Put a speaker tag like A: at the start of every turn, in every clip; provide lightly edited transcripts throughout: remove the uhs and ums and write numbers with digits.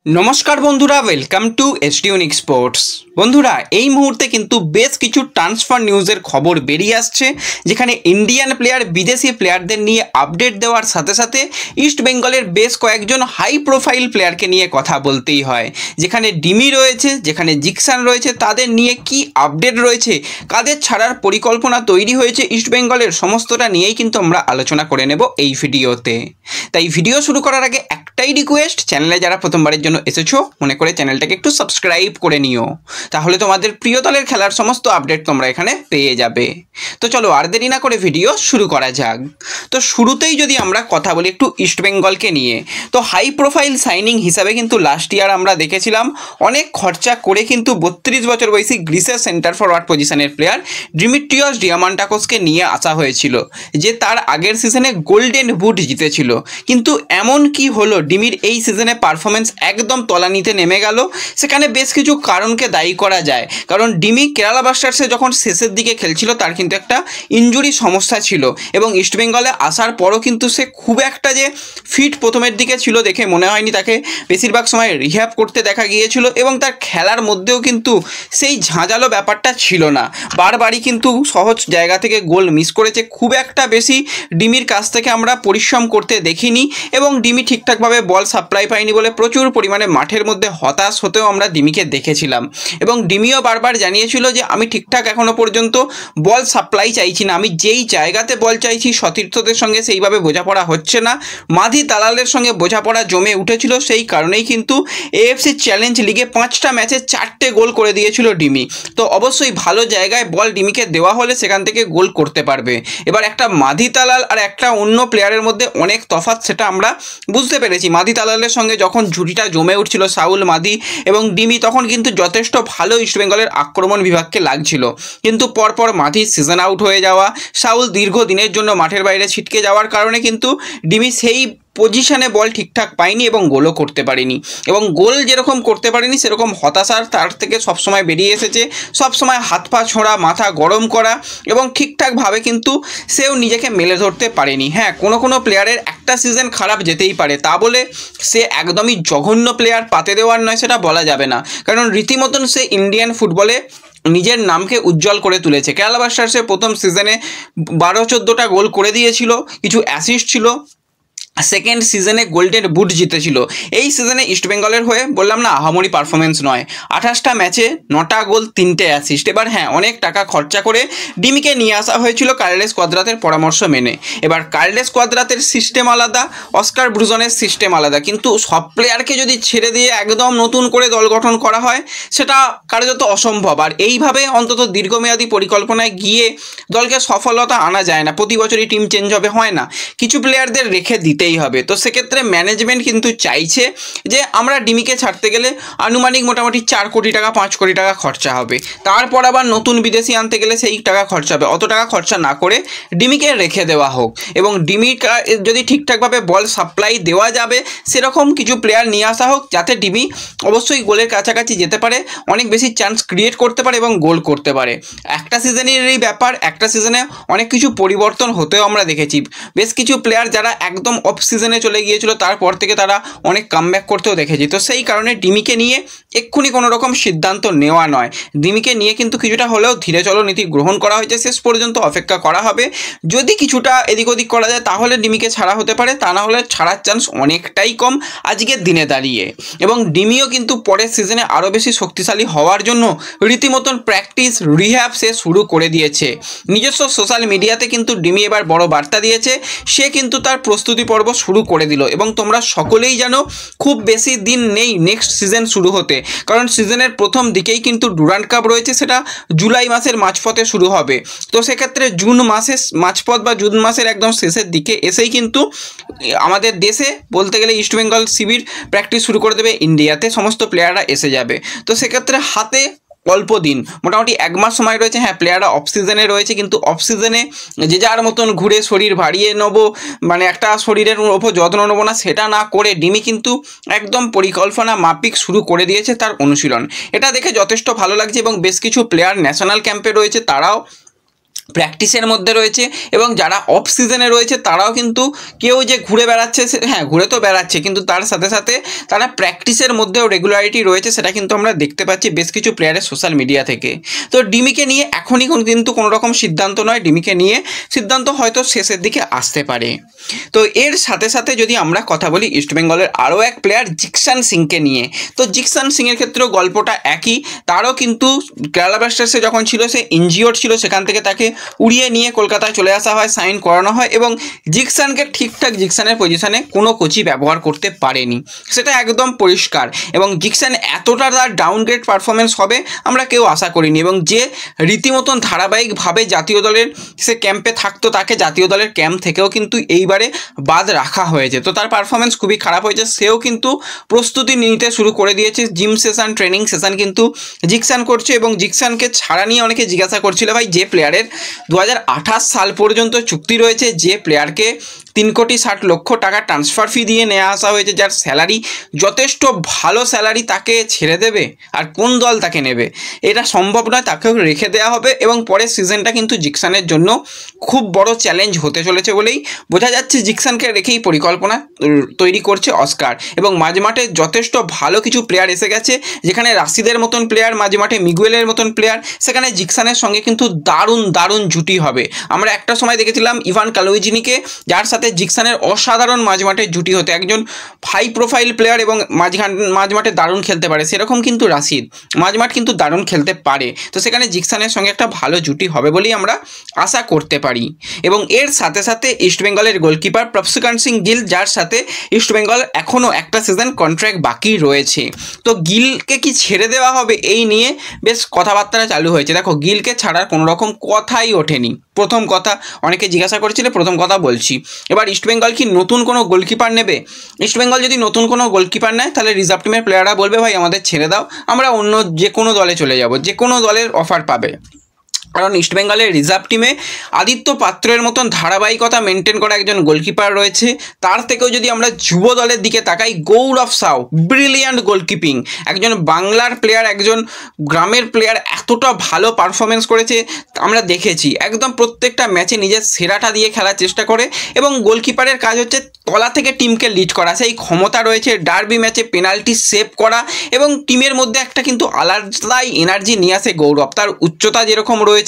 A: নমস্কার বন্ধুরা, welcome to এসডিউনিক sports. বন্ধুরা, এই মুহূর্তে কিন্তু বেশ কিছু ট্রান্সফার নিউজের খবর বেরিয়ে আসছে, যেখানে ইন্ডিয়ান প্লেয়ার বিদেশি প্লেয়ারদের নিয়ে আপডেট দেওয়ার সাথে সাথে ইস্ট বেঙ্গলের বেশ কয়েকজন হাই প্রোফাইল প্লেয়ারকে নিয়ে কথা বলতেই হয়। যেখানে ডিমি রয়েছে, যেখানে জিকসান রয়েছে, তাদের নিয়ে কি আপডেট রয়েছে, কাদের ছাড়ার পরিকল্পনা তৈরি হয়েছে ইস্ট বেঙ্গলের, সমস্তটা নিয়েই কিন্তু আমরা আলোচনা করে নেব এই ভিডিওতে। তাই ভিডিও শুরু করার আগে একটাই রিকোয়েস্ট, চ্যানেলে যারা প্রথমবারের জন্য এসেছো মনে করে চ্যানেলটাকে একটু সাবস্ক্রাইব করে নিও, তাহলে তোমাদের প্রিয় দলের খেলার সমস্ত আপডেট তোমরা এখানে পেয়ে যাবে। তো চলো আর দেরি না করে ভিডিও শুরু করা যাক। তো শুরুতেই যদি আমরা কথা বলি একটু ইস্ট বেঙ্গলকে নিয়ে, তো হাই প্রোফাইল সাইনিং হিসাবে কিন্তু লাস্ট ইয়ার আমরা দেখেছিলাম অনেক খরচা করে কিন্তু 32 বছর বয়সী গ্রিসের সেন্টার ফরওয়ার্ড পজিশনের প্লেয়ার ডিমিট্রিয়স ডিয়ামান্টাকোসকে নিয়ে আসা হয়েছিল, যে তার আগের সিজনে গোল্ডেন বুট জিতেছিল। কিন্তু এমন কি হলো, ডিমির এই সিজনে পারফরমেন্স একদম তলানিতে নেমে গেল। সেখানে বেশ কিছু কারণকে দায়ী করা যায়, কারণ ডিমি কেরালা ব্লাস্টার্সে যখন শেষের দিকে খেলছিল তার কিন্তু একটা ইনজুরি সমস্যা ছিল, এবং ইস্টবেঙ্গলে আসার পরও কিন্তু সে খুব একটা যে ফিট প্রথমের দিকে ছিল দেখে মনে হয়নি। তাকে বেশিরভাগ সময় রিহ্যাব করতে দেখা গিয়েছিল, এবং তার খেলার মধ্যেও কিন্তু সেই ঝাঁঝালো ব্যাপারটা ছিল না। বারবারই কিন্তু সহজ জায়গা থেকে গোল মিস করেছে, খুব একটা বেশি ডিমির কাছ থেকে আমরা পরিশ্রম করতে দেখিনি, এবং ডিমি ঠিকঠাকভাবে বল সাপ্লাই পায়নি বলে প্রচুর পরিমাণে মাঠের মধ্যে হতাশ হতেও আমরা ডিমিকে দেখেছিলাম। এবং ডিমিও বারবার জানিয়েছিল যে আমি ঠিকঠাক এখনও পর্যন্ত বল সাপ্লাই চাইছি না, আমি যেই জায়গাতে বল চাইছি সতীর্থদের সঙ্গে সেইভাবে বোঝাপড়া হচ্ছে না। মাধি দালালের সঙ্গে বোঝাপড়া জমে উঠেছিল, সেই কারণেই কিন্তু এএফসি চ্যালেঞ্জ লিগে 5টা ম্যাচে 4টে গোল করে দিয়েছিল ডিমি। তো অবশ্যই ভালো জায়গায় বল ডিমিকে দেওয়া হলে সেখান থেকে গোল করতে পারবে। এবার একটা মাধি দালাল আর একটা অন্য প্লেয়ারের মধ্যে অনেক তফাৎ, সেটা আমরা বুঝতে পেরেছি। মাধি দালালের সঙ্গে যখন জুটিটা জমে উঠছিল সাউল মাধি এবং ডিমি, তখন কিন্তু যথেষ্ট ভালো ইস্টবেঙ্গলের আক্রমণ বিভাগকে লাগছিল। কিন্তু পরপর মাধি সিজন আউট হয়ে যাওয়া, সাউল দীর্ঘদিনের জন্য মাঠের বাইরে ছিটকে যাওয়ার কারণে কিন্তু ডিমি সেই পজিশনে বল ঠিকঠাক পায়নি এবং গোলও করতে পারেনি, এবং গোল যেরকম করতে পারেনি সেরকম হতাশার তার থেকে সবসময় বেরিয়ে এসেছে। সবসময় হাত পা ছোঁড়া, মাথা গরম করা, এবং ঠিকঠাকভাবে কিন্তু সেও নিজেকে মেলে ধরতে পারেনি। হ্যাঁ, কোনো প্লেয়ারের একটা সিজন খারাপ যেতেই পারে, তা বলে সে একদমই জঘন্য প্লেয়ার পাতে দেওয়ার নয় সেটা বলা যাবে না, কারণ রীতিমতন সে ইন্ডিয়ান ফুটবলে নিজের নামকে উজ্জ্বল করে তুলেছে। কেরালা ব্লাস্টার্সের প্রথম সিজনে 12-14টা গোল করে দিয়েছিল, কিছু অ্যাসিস্ট ছিল, সেকেন্ড সিজনে গোল্ডেন বুট জিতেছিল। এই সিজনে ইস্টবেঙ্গলের হয়ে বললাম না আহামরি পারফরমেন্স নয়, 28টা ম্যাচে 9টা গোল 3টে অ্যাসিস্ট। এবার হ্যাঁ, অনেক টাকা খরচা করে ডিমিকে নিয়ে আসা হয়েছিল কার্লেস কোয়াদ্রাতের পরামর্শ মেনে। এবার কার্লেস কোয়াদ্রাতের সিস্টেম আলাদা, অস্কার ব্রুজনের সিস্টেম আলাদা, কিন্তু সব প্লেয়ারকে যদি ছেড়ে দিয়ে একদম নতুন করে দল গঠন করা হয় সেটা কার্যত অসম্ভব। আর এইভাবে অন্তত দীর্ঘমেয়াদী পরিকল্পনায় গিয়ে দলকে সফলতা আনা যায় না। প্রতি বছরই টিম চেঞ্জ হবে, হয় না, কিছু প্লেয়ারদের রেখে দিতেই হবে। তো সেক্ষেত্রে ম্যানেজমেন্ট কিন্তু চাইছে যে আমরা ডিমিকে ছাড়তে গেলে আনুমানিক মোটামুটি 4 কোটি টাকা 5 কোটি টাকা খরচা হবে, তারপর আবার নতুন বিদেশি আনতে গেলে সেই টাকা খরচা হবে। অত টাকা খরচা না করে ডিমিকে রেখে দেওয়া হোক, এবং ডিমির যদি ঠিকঠাকভাবে বল সাপ্লাই দেওয়া যাবে সেরকম কিছু প্লেয়ার নিয়ে আসা হোক, যাতে ডিমি অবশ্যই গোলের কাছাকাছি যেতে পারে, অনেক বেশি চান্স ক্রিয়েট করতে পারে এবং গোল করতে পারে। একটা সিজনেরই ব্যাপার, একটা সিজনে অনেক কিছু পরিবর্তন হতেও আমরা দেখেছি। বেশ কিছু প্লেয়ার যারা একদম অফ সিজনে চলে গিয়েছিল তারপর থেকে তারা অনেক কামব্যাক করতেও দেখেছি। তো সেই কারণে ডিমিকে নিয়ে এক্ষুনি কোনো রকম সিদ্ধান্ত নেওয়া নয়, ডিমিকে নিয়ে কিন্তু কিছুটা হলেও ধীরে চলো নীতি গ্রহণ করা হয়েছে। শেষ পর্যন্ত অপেক্ষা করা হবে, যদি কিছুটা এদিক ওদিক করা যায় তাহলে ডিমিকে ছাড়া হতে পারে, তা না হলে ছাড়ার চান্স অনেকটাই কম আজকের দিনে দাঁড়িয়ে। এবং ডিমিও কিন্তু পরের সিজনে আরও বেশি শক্তিশালী হওয়ার জন্য রীতিমতন প্র্যাকটিস রিহ্যাব সে শুরু করে দিয়েছে। নিজস্ব সোশ্যাল মিডিয়াতে কিন্তু ডিমি এবার বড় বার্তা দিয়েছে, সে কিন্তু তার প্রস্তুতি পর্ব শুরু করে দিল। এবং তোমরা সকলেই জানো খুব বেশি দিন নেই নেক্সট সিজন শুরু হতে, কারণ সিজনের প্রথম দিকেই কিন্তু ডুরান্ড কাপ রয়েছে, সেটা জুলাই মাসের মাঝপথে শুরু হবে। তো সেক্ষেত্রে জুন মাসের মাঝপথ বা জুন মাসের একদম শেষের দিকে এসেই কিন্তু আমাদের দেশে বলতে গেলে ইস্টবেঙ্গল শিবির প্র্যাকটিস শুরু করে দেবে ইন্ডিয়াতে, সমস্ত প্লেয়াররা এসে যাবে। তো সেক্ষেত্রে হাতে অল্প দিন, মোটামুটি 1 মাস সময় রয়েছে। হ্যাঁ, প্লেয়াররা অফ সিজনে রয়েছে, কিন্তু অফ সিজনে যে যার মতন ঘুরে শরীর ভারিয়ে নেবো, মানে একটা শরীরের ওপর যত্ন নেবো না, সেটা না করে ডিমি কিন্তু একদম পরিকল্পনা মাফিক শুরু করে দিয়েছে তার অনুশীলন। এটা দেখে যথেষ্ট ভালো লাগছে, এবং বেশ কিছু প্লেয়ার ন্যাশনাল ক্যাম্পে রয়েছে, তারাও প্র্যাকটিসের মধ্যে রয়েছে এবং যারা অফ সিজনে রয়েছে তারাও কিন্তু কেউ যে ঘুরে বেড়াচ্ছে, হ্যাঁ ঘুরে তো বেড়াচ্ছে, কিন্তু তার সাথে সাথে তারা প্র্যাকটিসের মধ্যেও রেগুলারিটি রয়েছে, সেটা কিন্তু আমরা দেখতে পাচ্ছি বেশ কিছু প্লেয়ারের সোশ্যাল মিডিয়া থেকে। তো ডিমিকে নিয়ে এখনই কিন্তু কোনো রকম সিদ্ধান্ত নয়, ডিমিকে নিয়ে সিদ্ধান্ত হয়তো শেষের দিকে আসতে পারে। তো এর সাথে সাথে যদি আমরা কথা বলি ইস্টবেঙ্গলের আরও এক প্লেয়ার জিকসান সিংকে নিয়ে, তো জিকসান সিংয়ের ক্ষেত্রেও গল্পটা একই। তারও কিন্তু কেরালা ব্লাস্টার্সে যখন ছিল সে ইনজিওর্ড ছিল, সেখান থেকে তাকে উড়িয়ে নিয়ে কলকাতায় চলে আসা হয়, সাইন করানো হয় এবং জিকসানকে ঠিকঠাক জিকসানের পজিশনে কোনো কোচই ব্যবহার করতে পারেনি, সেটা একদম পরিষ্কার। এবং জিকসান এতটা তার ডাউনগ্রেড পারফরমেন্স হবে আমরা কেউ আশা করিনি, এবং যে রীতিমতন ধারাবাহিকভাবে জাতীয় দলের সে ক্যাম্পে থাকতো তাকে জাতীয় দলের ক্যাম্প থেকেও কিন্তু এইবারে বাদ রাখা হয়েছে। তো তার পারফরমেন্স খুবই খারাপ হয়েছে, সেও কিন্তু প্রস্তুতি নিতে শুরু করে দিয়েছে, জিম সেশন ট্রেনিং সেশন কিন্তু জিকসান করছে। এবং জিকসানকে ছাড়া নিয়ে অনেকে জিজ্ঞাসা করছিল ভাই যে প্লেয়ারের 2028 সাল পর্যন্ত চুক্তি রয়েছে, যে প্লেয়ারকে 3,60,00,000 টাকা ট্রান্সফার ফি দিয়ে নেওয়া আসা হয়েছে, যার স্যালারি যথেষ্ট ভালো স্যালারি, তাকে ছেড়ে দেবে আর কোন দল তাকে নেবে? এটা সম্ভব নয়, তাকেও রেখে দেওয়া হবে। এবং পরের সিজনটা কিন্তু জিকসানের জন্য খুব বড় চ্যালেঞ্জ হতে চলেছে বলেই বোঝা যাচ্ছে। জিকসানকে রেখেই পরিকল্পনা তৈরি করছে অস্কার, এবং মাঝমাঠে যথেষ্ট ভালো কিছু প্লেয়ার এসে গেছে, যেখানে রাশিদের মতন প্লেয়ার, মাঝমাঠে মিগুয়েলের মতন প্লেয়ার, সেখানে জিকসানের সঙ্গে কিন্তু দারুণ দারুণ জুটি হবে। আমরা একটা সময় দেখেছিলাম ইভান কালুইজিনিকে, যার সাথে জিকসানের অসাধারণ মাঝমাঠে জুটি হতে, একজন হাই প্রোফাইল প্লেয়ার এবং মাঝমাঠে দারুণ খেলতে পারে, সেরকম কিন্তু রাশিদ মাঝমাঠ কিন্তু দারুণ খেলতে পারে। তো সেখানে জিকসানের সঙ্গে একটা ভালো জুটি হবে বলেই আমরা আশা করতে পারি। এবং এর সাথে সাথে ইস্টবেঙ্গলের গোলকিপার প্রভসিকান্ত সিং গিল, যার সাথে ইস্টবেঙ্গল এখনও একটা সিজন কন্ট্রাক্ট বাকি রয়েছে, তো গিলকে কি ছেড়ে দেওয়া হবে এই নিয়ে বেশ কথাবার্তা চালু হয়েছে। দেখো, গিলকে ছাড়ার কোনো রকম কথাই ওঠেনি। প্রথম কথা অনেকে জিজ্ঞাসা করেছিল, প্রথম কথা বলছি, এবার ইস্টবেঙ্গল কি নতুন কোনো গোলকিপার নেবে? ইস্টবেঙ্গল যদি নতুন কোনো গোলকিপার নেয় তাহলে রিজার্ভ টিমের প্লেয়াররা বলবে ভাই আমাদের ছেড়ে দাও, আমরা অন্য যে কোনো দলে চলে যাব, যে কোনো দলের অফার পাবে। কারণ ইস্টবেঙ্গলের রিজার্ভ টিমে আদিত্য পাত্রের মতন ধারাবাহিকতা মেনটেন করা একজন গোলকিপার রয়েছে। তার থেকেও যদি আমরা যুব দলের দিকে তাকাই, গৌরব সাউ ব্রিলিয়ান্ট গোলকিপিং, একজন বাংলার প্লেয়ার, একজন গ্রামের প্লেয়ার, এতটা ভালো পারফরমেন্স করেছে আমরা দেখেছি। একদম প্রত্যেকটা ম্যাচে নিজের সেরাটা দিয়ে খেলার চেষ্টা করে, এবং গোলকিপারের কাজ হচ্ছে তলা থেকে টিমকে লিড করা, সেই ক্ষমতা রয়েছে। ডার্বি ম্যাচে পেনাল্টি সেভ করা এবং টিমের মধ্যে একটা কিন্তু আলাদাই এনার্জি নিয়ে আসে গৌরব। তার উচ্চতা যেরকম রয়েছে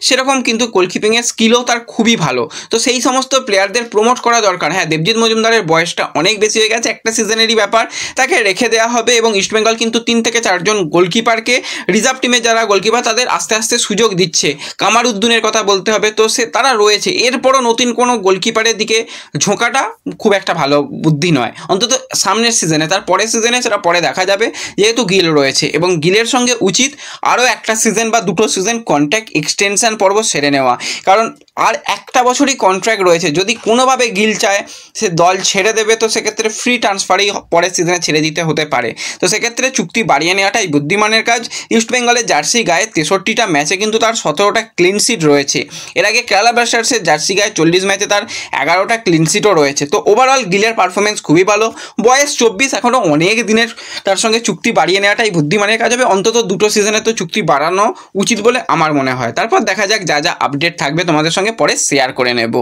A: সেরকম কিন্তু গোলকিপিংয়ের স্কিলও তার খুবই ভালো। তো সেই সমস্ত প্লেয়ারদের প্রমোট করা দরকার। হ্যাঁ, দেবজিৎ মজুমদারের বয়সটা অনেক বেশি হয়ে গেছে, একটা সিজনেরই ব্যাপার, তাকে রেখে দেওয়া হবে। এবং ইস্টবেঙ্গল কিন্তু 3 থেকে 4 জন গোলকিপারকে রিজার্ভ টিমে যারা গোলকিপার তাদের আস্তে আস্তে সুযোগ দিচ্ছে। কামারুদ্দিনের কথা বলতে হবে, তো তারা রয়েছে। এরপরও নতুন কোনো গোলকিপারের দিকে ঝোঁকাটা খুব একটা ভালো বুদ্ধি নয়, অন্তত সামনের সিজনে। তার পরের সিজনে সেটা পরে দেখা যাবে, যেহেতু গিল রয়েছে। এবং গিলের সঙ্গে উচিত আরও একটা সিজন বা 2টো সিজন কন্ট্রাক্ট এক্সটেনশন পর্ব সেরে নেওয়া, কারণ আর একটা বছরই কন্ট্রাক্ট রয়েছে। যদি কোনোভাবে গিল চায় সে দল ছেড়ে দেবে, তো সেক্ষেত্রে ফ্রি ট্রান্সফারেই পরের সিজনে ছেড়ে দিতে হতে পারে। তো সেক্ষেত্রে চুক্তি বাড়িয়ে নেওয়াটাই বুদ্ধিমানের কাজ। ইস্টবেঙ্গলের জার্সি গায়ে 63টা ম্যাচে কিন্তু তার 17টা ক্লিন শিট রয়েছে। এর আগে কেরালা ব্লাস্টার্সের জার্সি গায়ে 40 ম্যাচে তার 11টা ক্লিন শিটও রয়েছে। তো ওভারঅল গিলের পারফরমেন্স খুবই ভালো। বয়স 24, এখনও অনেক দিনের তার সঙ্গে চুক্তি বাড়িয়ে নেওয়াটাই বুদ্ধিমানের কাজ হবে। অন্তত 2টো সিজনে তো চুক্তি বাড়ানো উচিত বলে আমার মনে হয়। তারপর দেখা যাক, যা যা আপডেট থাকবে তোমাদের সঙ্গে পরে শেয়ার করে নেব।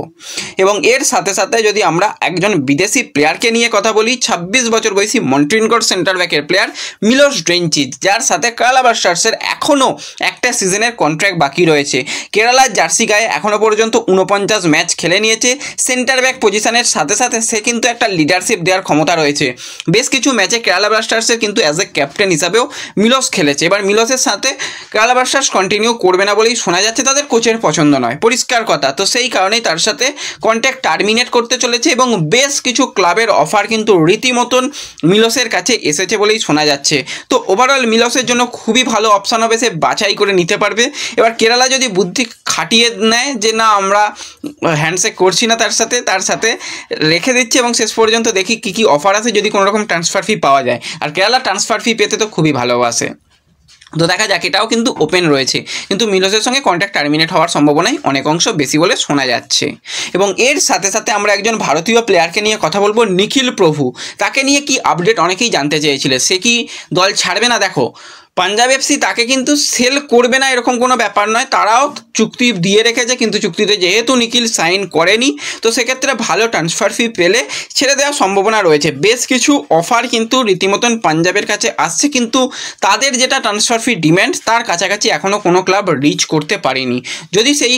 A: এবং এর সাথে সাথে যদি আমরা একজন বিদেশি প্লেয়ারকে নিয়ে কথা বলি, 26 বছর বয়সী মন্টেনিগ্রোর সেন্টার ব্যাকের প্লেয়ার মিলোস ড্রেঞ্চিচ, যার সাথে কেরালা ব্লাস্টার্সের এখনও একটা সিজনের কন্ট্রাক্ট বাকি রয়েছে। কেরালার জার্সি গায়ে এখনও পর্যন্ত 49 ম্যাচ খেলে নিয়েছে। সেন্টার ব্যাক পজিশনের সাথে সাথে সে কিন্তু একটা লিডারশিপ দেওয়ার ক্ষমতা রয়েছে। বেশ কিছু ম্যাচে কেরালা ব্লাস্টার্সের কিন্তু অ্যাজ এ ক্যাপ্টেন হিসাবেও মিলোস খেলেছে। এবার মিলোসের সাথে কেরালা ব্লাস্টার্স কন্টিনিউ করবে না বলেই শোনা যাচ্ছে, তাদের কোচের পছন্দ নয়, পরিষ্কার কথা। তো সেই কারণেই তার সাথে কন্ট্রাক্ট টার্মিনেট করতে চলেছে, এবং বেশ কিছু ক্লাবের অফার কিন্তু রীতিমতন মিলোসের কাছে এসেছে বলেই শোনা যাচ্ছে। তো ওভারঅল মিলোসের জন্য খুবই ভালো অপশান হবে, সে বাছাই করে নিতে পারবে। এবার কেরালা যদি বুদ্ধি খাটিয়ে নেয় যে না আমরা হ্যান্ডশেক করছি না তার সাথে রেখে দিচ্ছে, এবং শেষ পর্যন্ত দেখি কী কী অফার আছে, যদি কোনো রকম ট্রান্সফার ফি পাওয়া যায়। আর কেরালা ট্রান্সফার ফি পেতে তো খুবই ভালোবাসে। তো দেখা যাক, এটাও কিন্তু ওপেন রয়েছে, কিন্তু মিলোসের সঙ্গে কন্ট্রাক্ট টার্মিনেট হওয়ার সম্ভাবনাই অনেক অংশ বেশি বলে শোনা যাচ্ছে। এবং এর সাথে সাথে আমরা একজন ভারতীয় প্লেয়ারকে নিয়ে কথা বলবো, নিখিল প্রভু। তাকে নিয়ে কি আপডেট অনেকেই জানতে চেয়েছিল, সে কি দল ছাড়বে না? দেখো, পাঞ্জাব এফসি তাকে কিন্তু সেল করবে না এরকম কোনো ব্যাপার নয়, তারাও চুক্তি দিয়ে রেখেছে, কিন্তু চুক্তিতে যেহেতু নিখিল সাইন করেনি তো সেক্ষেত্রে ভালো ট্রান্সফার ফি পেলে ছেড়ে দেওয়ার সম্ভাবনা রয়েছে। বেশ কিছু অফার কিন্তু রীতিমতন পাঞ্জাবের কাছে আসছে, কিন্তু তাদের যেটা ট্রান্সফার ফি ডিম্যান্ড তার কাছাকাছি এখনও কোনো ক্লাব রিচ করতে পারেনি। যদি সেই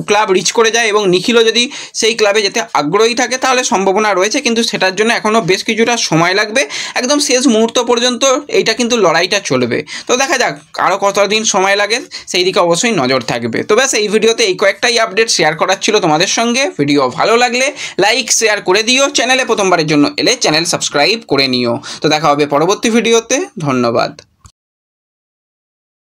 A: ক্লাব রিচ করে যায় এবং নিখিলও যদি সেই ক্লাবে যেতে আগ্রহী থাকে তাহলে সম্ভাবনা রয়েছে, কিন্তু সেটার জন্য এখনও বেশ কিছুটা সময় লাগবে। একদম শেষ মুহূর্ত পর্যন্ত এইটা কিন্তু লড়াইটা চলবে। তো দেখা যাক আরও কতদিন সময় লাগে, সেই দিকে অবশ্যই নজর থাকবে। তো ব্যাস এই ভিডিওতে এই কয়েকটাই আপডেট শেয়ার করার ছিল তোমাদের সঙ্গে। ভিডিও ভালো লাগলে লাইক শেয়ার করে দিও, চ্যানেলে প্রথমবারের জন্য এলে চ্যানেল সাবস্ক্রাইব করে নিও। তো দেখা হবে পরবর্তী ভিডিওতে, ধন্যবাদ।